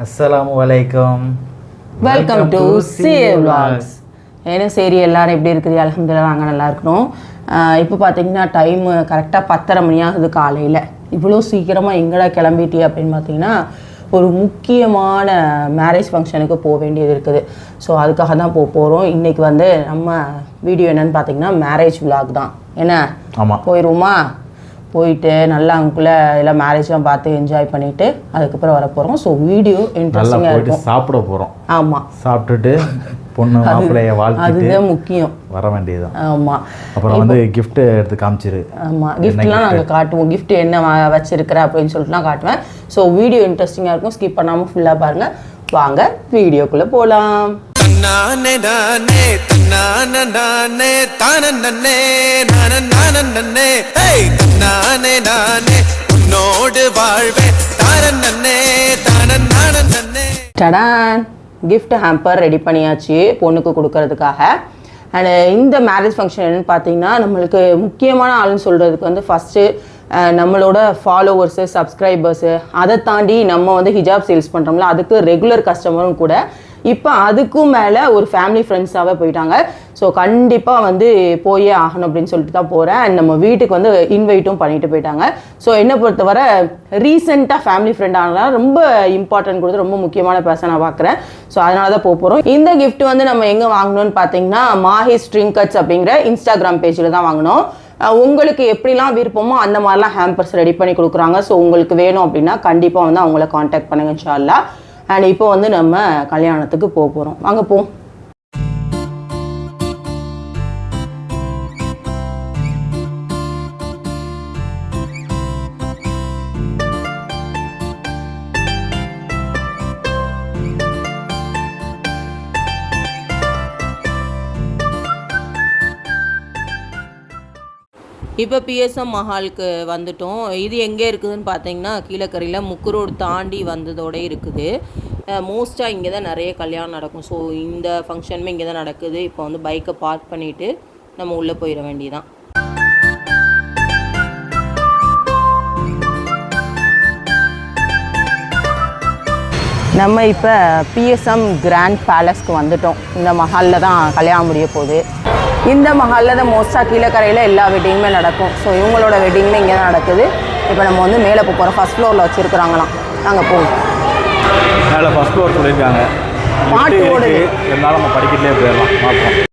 அஸ்ஸலாமுஅலைக்கும். Welcome to CA Vlogs. என்ன சரி எல்லாரும் எப்படி இருக்குது? அல்ஹம்துலில்லாஹ் நாங்கள் நல்லா இருக்கிறோம். இப்போ பார்த்தீங்கன்னா டைம் கரெக்டாக 10:30 மணி ஆகுது காலையில். இவ்வளோ சீக்கிரமாக எங்கடா கிளம்பிட்டே அப்படின்னு பார்த்தீங்கன்னா ஒரு முக்கியமான மேரேஜ் ஃபங்க்ஷனுக்கு போக வேண்டியது இருக்குது. ஸோ அதுக்காக தான் போகிறோம். இன்றைக்கி வந்து நம்ம வீடியோ என்னென்னு பார்த்தீங்கன்னா மேரேஜ் விலாக் தான். என்ன ஆமாம், போயிடுவோமா? போயிட்டு நல்லா அங்குள்ளே எல்லாம் மேரேஜ்லாம் பார்த்து என்ஜாய் பண்ணிவிட்டு அதுக்கப்புறம் வர போகிறோம். ஸோ வீடியோ இன்ட்ரெஸ்டிங்காக இருக்கும். சாப்பிட போகிறோம். ஆமாம், சாப்பிட்டுட்டு பொண்ணு மாப்பிள்ளைய வாழ்த்துட்டு அதுதான் முக்கியம், வர வேண்டியதுதான். ஆமாம். அப்புறம் வந்து கிஃப்ட் எடுத்து காமிச்சிரு. ஆமாம், கிஃப்ட்லாம் நாங்கள் காட்டுவோம். கிஃப்ட் என்ன வச்சிருக்கிற அப்படின்னு சொல்லிட்டுலாம் காட்டுவேன். ஸோ வீடியோ இன்ட்ரெஸ்டிங்காக இருக்கும். ஸ்கிப் பண்ணாமல் ஃபுல்லாக பாருங்கள். வாங்க வீடியோக்குள்ளே போகலாம். நானே நானே நானே நானே தானே நானே நானே ஹேய் நானே நானே உன்னோடு வாழ்வே தானே நானே தானே நானே. டடான், கிஃப்ட் ஹேம்பர் ரெடி பண்ணியாச்சு பொண்ணுக்கு கொடுக்கறதுக்காக. அண்ட் இந்த மேரேஜ் ஃபங்க்ஷன் என்னென்னு பார்த்தீங்கன்னா நம்மளுக்கு முக்கியமான ஆளுன்னு சொல்கிறதுக்கு வந்து ஃபஸ்ட்டு நம்மளோட ஃபாலோவர்ஸு, சப்ஸ்கிரைபர்ஸு, அதை தாண்டி நம்ம வந்து ஹிஜாப் சேல்ஸ் பண்ணுறோம்ல, அதுக்கு ரெகுலர் கஸ்டமரும் கூட. இப்போ அதுக்கும் மேலே ஒரு ஃபேமிலி ஃப்ரெண்ட்ஸாகவே போயிட்டாங்க. ஸோ கண்டிப்பாக வந்து போயே ஆகணும் அப்படின்னு சொல்லிட்டு தான் போகிறேன். அண்ட் நம்ம வீட்டுக்கு வந்து இன்வைட்டும் பண்ணிட்டு போயிட்டாங்க. ஸோ என்னை பொறுத்தவரை ரீசெண்டாக ஃபேமிலி ஃப்ரெண்ட் ஆனதுனால ரொம்ப இம்பார்ட்டன்ட் கொடுத்து ரொம்ப முக்கியமான பர்சனாக பார்க்குறேன். ஸோ அதனால தான் போகிறோம். இந்த கிஃப்ட் வந்து நம்ம எங்கே வாங்கணும்னு பார்த்தீங்கன்னா மாஹிஸ் ட்ரிங்கட்ஸ் அப்படிங்கிற இன்ஸ்டாகிராம் பேஜில் தான் வாங்கினோம். உங்களுக்கு எப்படிலாம் விருப்பமோ அந்த மாதிரிலாம் ஹேம்பர்ஸ் ரெடி பண்ணி கொடுக்குறாங்க. ஸோ உங்களுக்கு வேணும் அப்படின்னா கண்டிப்பாக வந்து அவங்கள காண்டாக்ட் பண்ணுங்க இன்ஷா அல்லாஹ். அண்ட் இப்போ வந்து நம்ம கல்யாணத்துக்கு போக போகிறோம். வாங்க போவோம். இப்போ பிஎஸ்எம் மஹாலுக்கு வந்துட்டோம். இது எங்கே இருக்குதுன்னு பார்த்தீங்கன்னா கீழக்கரையில் முக்கு ரோடு தாண்டி வந்ததோடு இருக்குது. மோஸ்ட்டாக இங்கே தான் நிறைய கல்யாணம் நடக்கும். ஸோ இந்த ஃபங்க்ஷனுமே இங்கே தான் நடக்குது. இப்போ வந்து பைக்கை பார்க் பண்ணிவிட்டு நம்ம உள்ளே போயிட வேண்டியதான். நம்ம இப்போ பிஎஸ்எம் கிராண்ட் பேலஸ்க்கு வந்துட்டோம். இந்த மஹாலில் தான் கல்யாணம் முடிய போகுது. இந்த மஹாலில் தான் மோஸ்ட்டாக கீழக்கரையில் எல்லா வெட்டிங்குமே நடக்கும். ஸோ இவங்களோட வெட்டிங்குமே இங்கே தான் நடக்குது. இப்போ நம்ம வந்து மேலே போகிறோம். ஃபஸ்ட் ஃப்ளோரில் வச்சுருக்குறாங்களாம். நாங்கள் போவோம். மேலே ஃபஸ்ட் ஃப்ளோர் சொல்லியிருக்காங்க. பாட்டு ஓடுது. இருந்தாலும் நம்ம படிக்கட்டிலே போயிடலாம். பார்ப்போம்.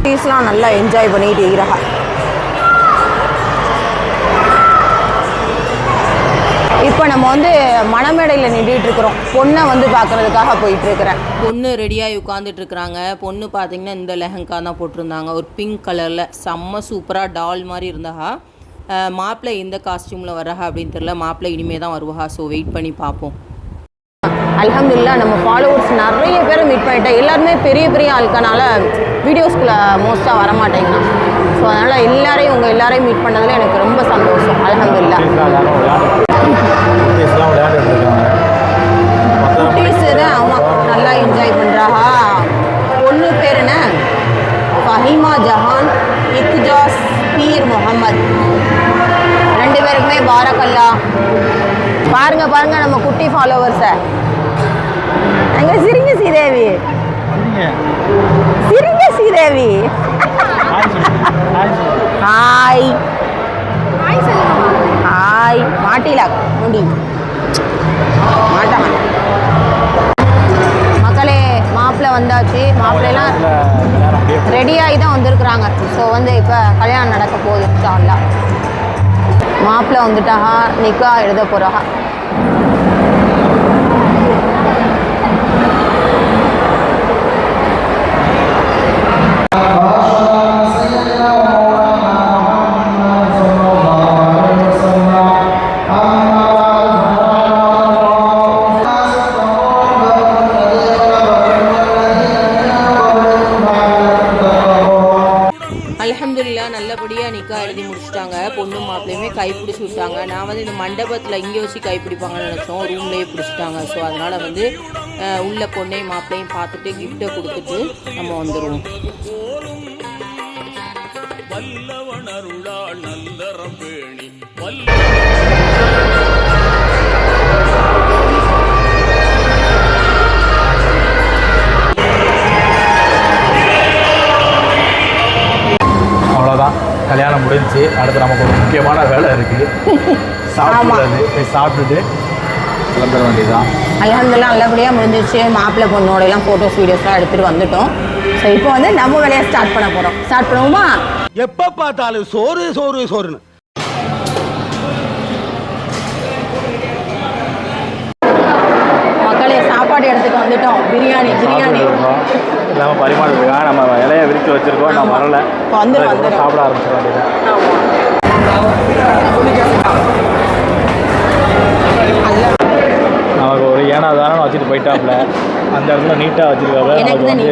பீஸ்லாம் நல்லா என்ஜாய் பண்ணிட்டு இருக்கிறா. இப்போ நம்ம வந்து மணமேடையில் நின்றுட்டு இருக்கிறோம். பொண்ணை வந்து பார்க்கறதுக்காக போயிட்டு இருக்கிறேன். பொண்ணு ரெடியாகி உட்காந்துட்டு இருக்கிறாங்க. பொண்ணு பார்த்தீங்கன்னா இந்த லெஹங்கா தான் போட்டிருந்தாங்க. ஒரு பிங்க் கலரில் செம்ம சூப்பராக டால் மாதிரி இருந்தா. மாப்பிள்ளை எந்த காஸ்டியூமில் வர்றா அப்படின்னு தெரியல. மாப்பிள்ளை இனிமே தான் வருவா. ஸோ வெயிட் பண்ணி பார்ப்போம். அல்ஹம்துலில்லாஹ் நம்ம ஃபாலோவர்ஸ் நிறைய பேரை மீட் பண்ணிட்டேன். எல்லாருமே பெரிய பெரிய ஆளுக்கனால வீடியோஸ்குள்ளே மோஸ்ட்டாக வரமாட்டேங்கண்ணா. ஸோ அதனால் உங்கள் எல்லாரையும் மீட் பண்ணதில் எனக்கு ரொம்ப சந்தோஷம். அல்ஹம்துலில்லாஹ். ஆமாம், நல்லா என்ஜாய் பண்ணுறாஹா. பொண்ணு பேர் என்ன? ஃபஹிமா ஜஹான் இக்ஜாஸ் பீர் முகமது. ரெண்டு பேருக்குமே பாரக்கல்லா. பாருங்க நம்ம குட்டி ஃபாலோவர்ஸை அங்க சிரிங்க ஸ்ரீதேவி, சிரிங்க ஸ்ரீதேவி. Hi hi. மாட்டில முடி மாட்டாங்க. மக்களே மாப்பிள்ளை வந்தாச்சு. மாப்பிள்ளைலாம் ரெடியாகி தான் வந்திருக்குறாங்க. ஸோ வந்து இப்போ கல்யாணம் நடக்க போகுது. சார்லா மாப்பிள்ளை வந்துட்டாக, நிக்கா எழுத போகிறாக. அல்ஹம்துலில்லாஹ் நல்லபடியாக நிக்கா எழுதி முடிச்சுட்டாங்க. பொண்ணு மாப்பிள்ளையுமே கைப்பிடிச்சி விட்டாங்க. நான் வந்து இந்த மண்டபத்தில் இங்கே வச்சு கைப்பிடிப்பாங்கன்னு நினச்சோம், ரூம்லேயே பிடிச்சிட்டாங்க. ஸோ அதனால் வந்து உள்ள பொண்ணையும் மாப்பிள்ளையும் பார்த்துட்டு கிஃப்ட்டை கொடுத்துட்டு நம்ம வந்துடுவோம். அவ்வளோதான், கல்யாணம் முடிஞ்சு. அடுத்து நமக்கு ஒரு முக்கியமான வேலை இருக்குது. சாப்பிடுறது, போய் சாப்பிட்டுட்டு கிளம்புற வேண்டியதுதான். அல்ஹம்துலில்லாஹ் நல்லபடியாக முடிஞ்சிருச்சு. மாப்பிள்ளை பொண்ணோடையெல்லாம் ஃபோட்டோஸ் வீடியோஸ்லாம் எடுத்துகிட்டு வந்துட்டோம். ஸோ இப்போ வந்து நம்ம வேலையை ஸ்டார்ட் பண்ண போகிறோம். ஸ்டார்ட் பண்ணுவோமா? எப்ப பார்த்தாலும் சோறு சோறு சோறுன்னு. மக்களே சாப்பாடு எடுத்துட்டு வந்துட்டோம். பிரியாணி இல்லாமல் பரிமாறிருக்கா. நம்ம இலையை விரித்து வச்சுருக்கோம். நம்ம வரல, வந்துடும் சாப்பிட ஆரம்பிச்சிட வேண்டியது. நமக்கு ஒரு ஏனாதாரம் வச்சுட்டு போயிட்டாப்புல. அந்த இடத்துல நீட்டாக வச்சுருக்காங்க. நமக்கு வந்து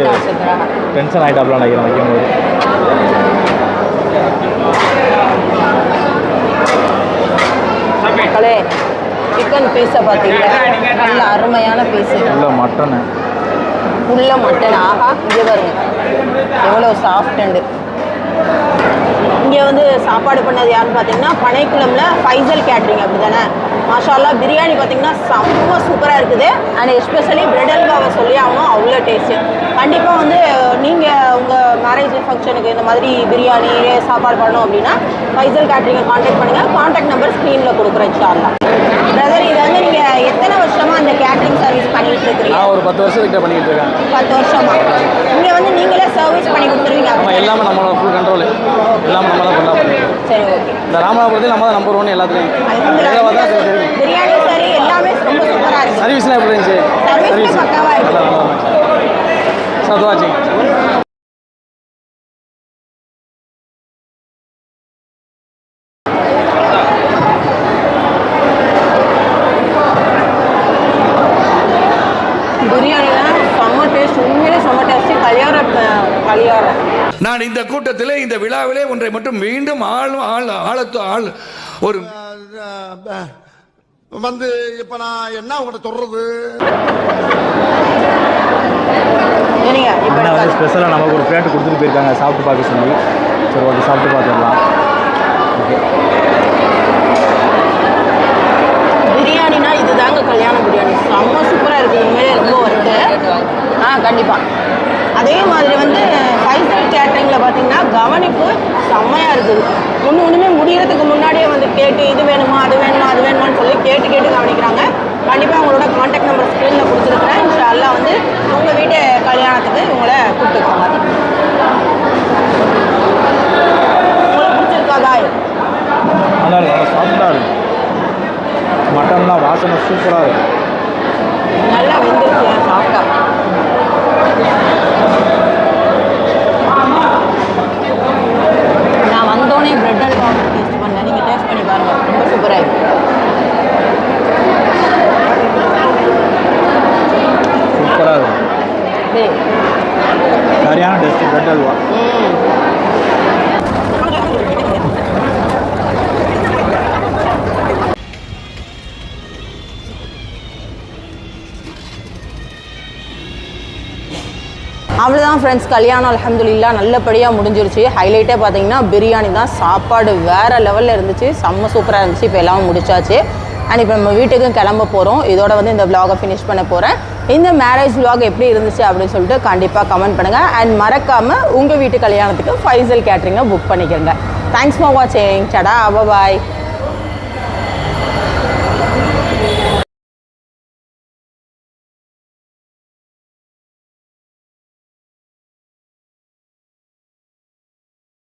டென்ஷன் ஆகிட்டாப்புல நினைக்கிறேன் வைக்கும்போது. மக்களே சிக்கன் பீஸை பார்த்தீங்களா, நல்ல அருமையான பீஸு. உள்ள மட்டனு, உள்ள மட்டன். ஆஹா, இங்கே பாருங்க எவ்வளோ சாஃப்ட். இங்கே வந்து சாப்பாடு பண்ணது யாருன்னு பார்த்தீங்கன்னா பனைக்குளம்ல ஃபைசல் கேட்ரிங். அப்படி தானே? மாஷால்லா. பிரியாணி பார்த்தீங்கன்னா செம்ம சூப்பராக இருக்குது. அண்ட் எஸ்பெஷலி பிரெட் அல்வாவை சொல்லி ஆகணும், அவ்வளோ டேஸ்ட்டு. கண்டிப்பாக வந்து நீங்கள் உங்கள் மேரேஜ் ஃபங்க்ஷனுக்கு இந்த மாதிரி பிரியாணி சாப்பாடு பண்ணணும் அப்படின்னா ஃபைசல் கேட்ரிங்கை காண்டாக்ட் பண்ணுங்கள். காண்டாக்ட் நம்பர் ஸ்க்ரீனில் கொடுக்குறேன். இன்ஷால்லா. பிரதர், இது வந்து நீங்கள் எத்தனை வருஷமாக அந்த கேட்ரிங் சர்வீஸ் பண்ணிட்டு இருக்கிறீங்க? நான் ஒரு 10 வருஷத்துக்கிட்ட பண்ணிட்டு இருக்கேன். 10 வருஷமா? இங்கே வந்து நீங்களே சர்வீஸ் பண்ணி கொடுத்துருவீங்க? எல்லாமே நம்மளோட ஃபுல் கண்ட்ரோல், எல்லாமே நம்ம தான் பண்ணலாம். சரி, ஓகே. இந்த ராமநாதபுரத்தில் நம்ம தான் நம்பர் 1 எல்லாத்துலேயும். பிரியாணி சரி எல்லாமே ரொம்ப சூப்பராக இருக்குது. சர்வீஸ்லாம் எப்படி இருந்துச்சு? சர்வீஸ் பக்காவாக இருக்குது. சத்துவாச்சிங்க. பிரியாணிலாம் செம்ம டேஸ்ட், உண்மையிலே செம்ம டேஸ்ட்டு. கல்யாணம் நான் இந்த கூட்டத்திலே, இந்த விழாவிலே ஒன்றை மட்டும் மீண்டும் ஒரு வந்து இப்ப நான் என்ன உங்கள்கிட்ட சொல்றது? என்ன வந்து ஸ்பெஷலாக நமக்கு ஒரு பிளேட் கொடுத்துட்டு போயிருக்காங்க சாப்பிட்டு பார்க்க சொல்லி. சரி, ஓகே, சாப்பிட்டு பார்த்துடலாம். ஓகே, பிரியாணினா இதுதாங்க கல்யாண பிரியாணி. செம்ம சூப்பராக இருக்குது, உண்மையிலே ரொம்ப ஒர்க்கு. கண்டிப்பாக. அதே மாதிரி வந்து ஃபைசல் கேட்ரிங்கில் பார்த்தீங்கன்னா கவனிப்பு செம்மையாக இருக்குது. ஒன்றுமே முடிகிறதுக்கு முன்னாடியே வந்து கேட்டு இது வேணுமா அது வேணுமா அது வேணுமான்னு சொல்லி கேட்டு கவனிக்கிறாங்க. கண்டிப்பாக உங்களோட காண்டாக்ட் நம்பர் ஸ்க்ரீனில் கொடுத்துருக்குறேன். இன்ஷால்லா வந்து உங்கள் வீட்டு கல்யாணத்துக்கு உங்களை கூப்பிட்டுக்கோங்க. உங்களுக்கு பிடிச்சிருக்கா காய்? நல்லா இருக்கு, நல்லா சாஃப்டாக இருக்குது. மட்டன்லாம் வாசனை சூப்பராக இருக்குது. நல்லா வெந்துருச்சு சாஃப்டாக. நான் வந்தோடனே பிரெட் அல்வா டேஸ்ட் பண்ணேன். நீங்கள் டேஸ்ட் பண்ணி பாருங்கள், ரொம்ப சூப்பராக இருக்குது. சூப்பராக இருக்குது. சரியான டேஸ்ட்டு பிரெட் அல்வா. அவ்வளோதான் ஃப்ரெண்ட்ஸ், கல்யாணம் அல்ஹம்துலில்லாஹ் நல்லபடியாக முடிஞ்சிருச்சு. ஹைலைட்டே பார்த்தீங்கன்னா பிரியாணி தான். சாப்பாடு வேறு லெவலில் இருந்துச்சு, செம்ம சூப்பராக இருந்துச்சு. இப்போ எல்லாம் முடிச்சாச்சு. அண்ட் இப்போ நம்ம வீட்டுக்கும் கிளம்ப போகிறோம். இதோட வந்து இந்த vlog-ஐ ஃபினிஷ் பண்ண போகிறேன். இந்த மேரேஜ் vlog எப்படி இருந்துச்சு அப்படின்னு சொல்லிட்டு கண்டிப்பாக கமெண்ட் பண்ணுங்கள். அண்ட் மறக்காமல் உங்கள் வீட்டு கல்யாணத்துக்கு ஃபைசல் கேட்ரிங்கை புக் பண்ணிக்கிறங்க. தேங்க்ஸ் ஃபார் வாட்சிங். டடா, பாய்.